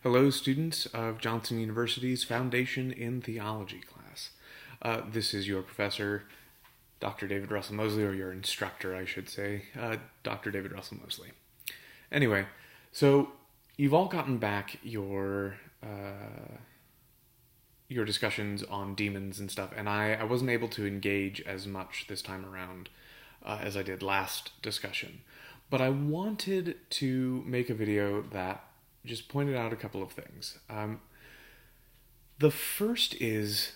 Hello, students of Johnson University's Foundation in Theology class. This is your professor, Dr. David Russell Mosley, or your instructor, I should say, Dr. David Russell Mosley. Anyway, so you've all gotten back your discussions on demons and stuff, and I wasn't able to engage as much this time around as I did last discussion. But I wanted to make a video that just pointed out a couple of things. The first is,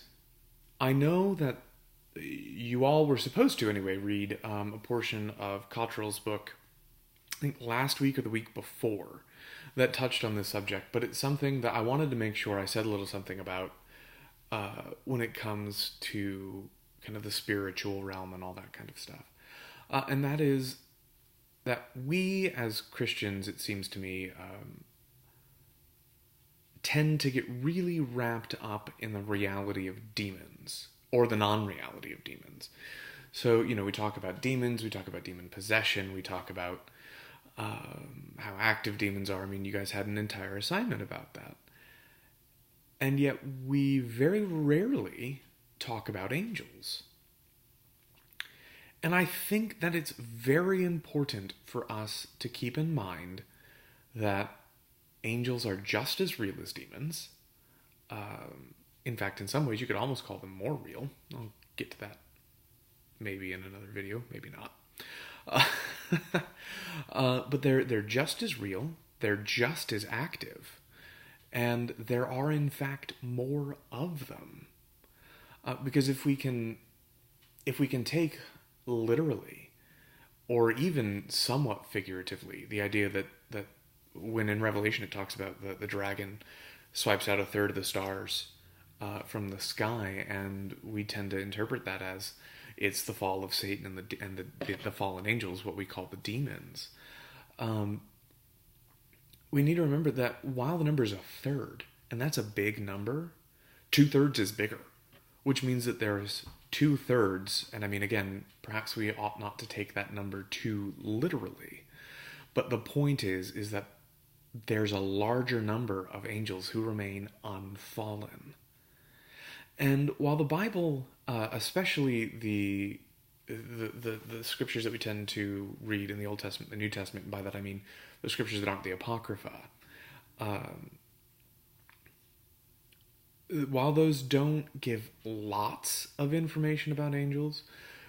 I know that you all were supposed to anyway read a portion of Cottrell's book, I think last week or the week before, that touched on this subject, but it's something that I wanted to make sure I said a little something about when it comes to kind of the spiritual realm and all that kind of stuff. And that is that we as Christians, it seems to me, tend to get really wrapped up in the reality of demons, or the non-reality of demons. So, we talk about demons, we talk about demon possession, we talk about how active demons are. I mean, you guys had an entire assignment about that. And yet we very rarely talk about angels. And I think that it's very important for us to keep in mind that angels are just as real as demons. In fact, in some ways, you could almost call them more real. I'll get to that maybe in another video, maybe not. But they're just as real. They're just as active, and there are in fact more of them. Because if we can take literally, or even somewhat figuratively, the idea that when in Revelation it talks about the dragon swipes out a third of the stars from the sky, and we tend to interpret that as it's the fall of Satan and the fallen angels, what we call the demons. We need to remember that while the number is a third, and that's a big number, 2/3 is bigger, which means that there's 2/3, and I mean, again, perhaps we ought not to take that number too literally, but the point is that there's a larger number of angels who remain unfallen. And while the Bible, especially the scriptures that we tend to read in the Old Testament, the New Testament, and by that I mean the scriptures that aren't the Apocrypha, while those don't give lots of information about angels,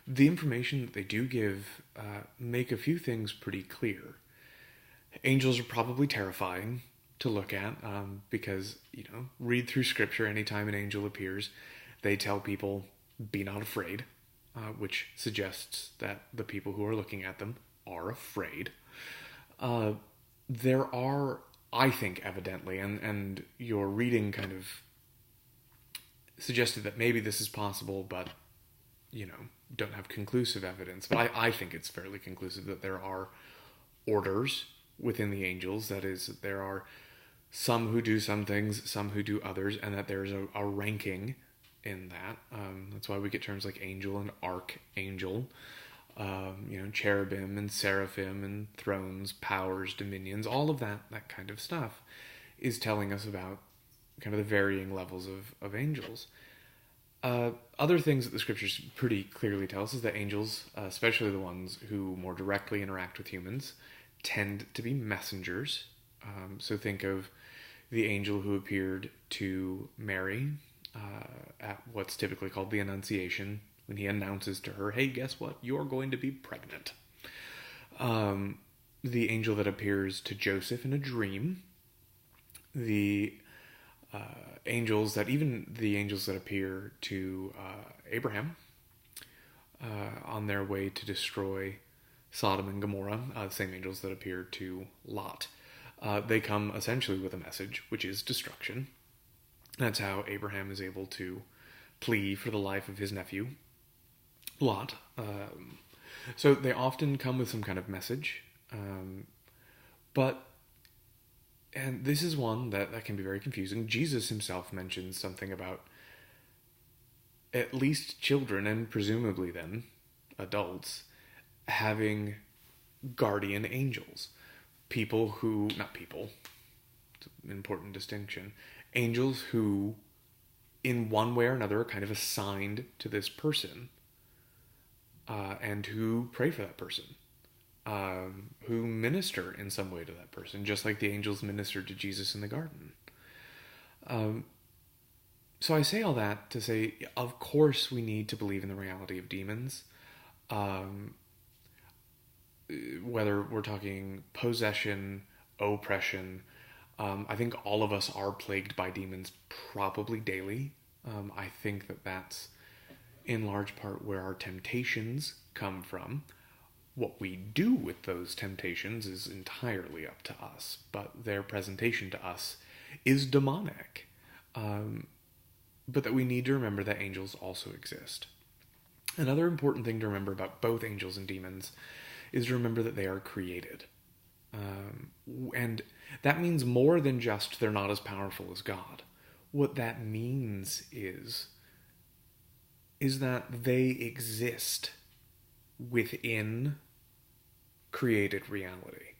the information that they do give make a few things pretty clear. Angels are probably terrifying to look at because, read through scripture anytime an angel appears. They tell people, be not afraid, which suggests that the people who are looking at them are afraid. There are, I think, evidently, and your reading kind of suggested that maybe this is possible, but, don't have conclusive evidence. But I think it's fairly conclusive that there are orders within the angels. That is, there are some who do some things, some who do others, and that there's a ranking in that. That's why we get terms like angel and archangel, cherubim and seraphim and thrones, powers, dominions. All of that kind of stuff is telling us about kind of the varying levels of angels. Other things that the scriptures pretty clearly tell us is that angels, especially the ones who more directly interact with humans, tend to be messengers. So think of the angel who appeared to Mary at what's typically called the Annunciation, when he announces to her, hey, guess what? You're going to be pregnant. The angel that appears to Joseph in a dream. The angels that appear to Abraham on their way to destroy Sodom and Gomorrah, the same angels that appeared to Lot. They come essentially with a message, which is destruction. That's how Abraham is able to plea for the life of his nephew, Lot. So they often come with some kind of message. And this is one that can be very confusing. Jesus himself mentions something about at least children, and presumably then adults, having guardian angels. Not people, an important distinction. Angels who, in one way or another, are kind of assigned to this person, and who pray for that person, who minister in some way to that person, just like the angels ministered to Jesus in the garden. So I say all that to say, of course, we need to believe in the reality of demons. Whether we're talking possession, oppression, I think all of us are plagued by demons probably daily. I think that that's in large part where our temptations come from. What we do with those temptations is entirely up to us, but their presentation to us is demonic. But that we need to remember that angels also exist. Another important thing to remember about both angels and demons is to remember that they are created. And that means more than just they're not as powerful as God. What that means is that they exist within created reality.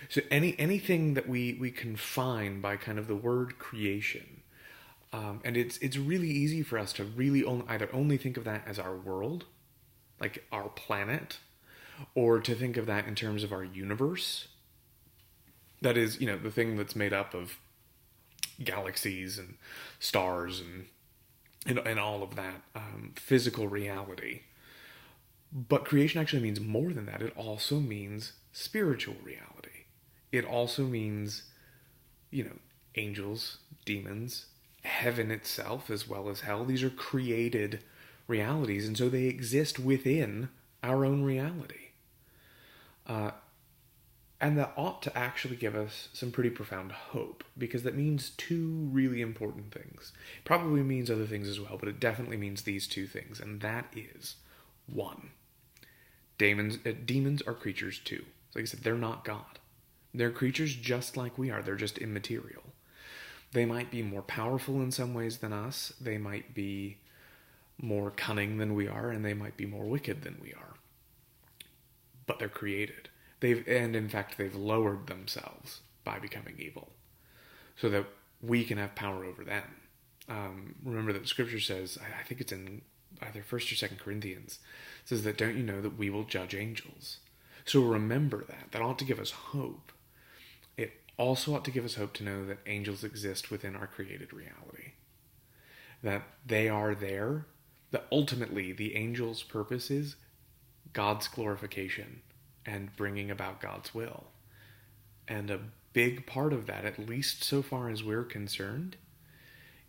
So anything that we confine by kind of the word creation, and it's really easy for us to really either only think of that as our world, like our planet, or to think of that in terms of our universe. That is, the thing that's made up of galaxies and stars and all of that physical reality. But creation actually means more than that. It also means spiritual reality. It also means, angels, demons, heaven itself, as well as hell. These are created realities, and so they exist within our own reality. And that ought to actually give us some pretty profound hope, because that means two really important things. It probably means other things as well, but it definitely means these two things, and that is, one, demons are creatures too. Like I said, they're not God. They're creatures just like we are. They're just immaterial. They might be more powerful in some ways than us. They might be more cunning than we are, and they might be more wicked than we are. But they're created. And in fact, they've lowered themselves by becoming evil, so that we can have power over them. Remember that Scripture says, I think it's in either 1st or 2nd Corinthians, says that, don't you know that we will judge angels? So remember that. That ought to give us hope. It also ought to give us hope to know that angels exist within our created reality. That they are there. That ultimately the angels' purpose is God's glorification and bringing about God's will. And a big part of that, at least so far as we're concerned,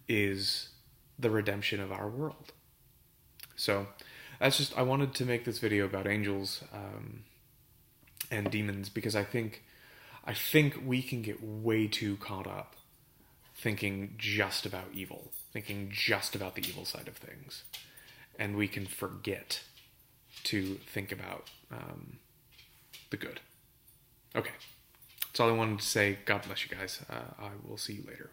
is the redemption of our world. So I wanted to make this video about angels and demons, because I think we can get way too caught up thinking just about evil, thinking just about the evil side of things. And we can forget to think about the good. Okay. That's all I wanted to say. God bless you guys. I will see you later.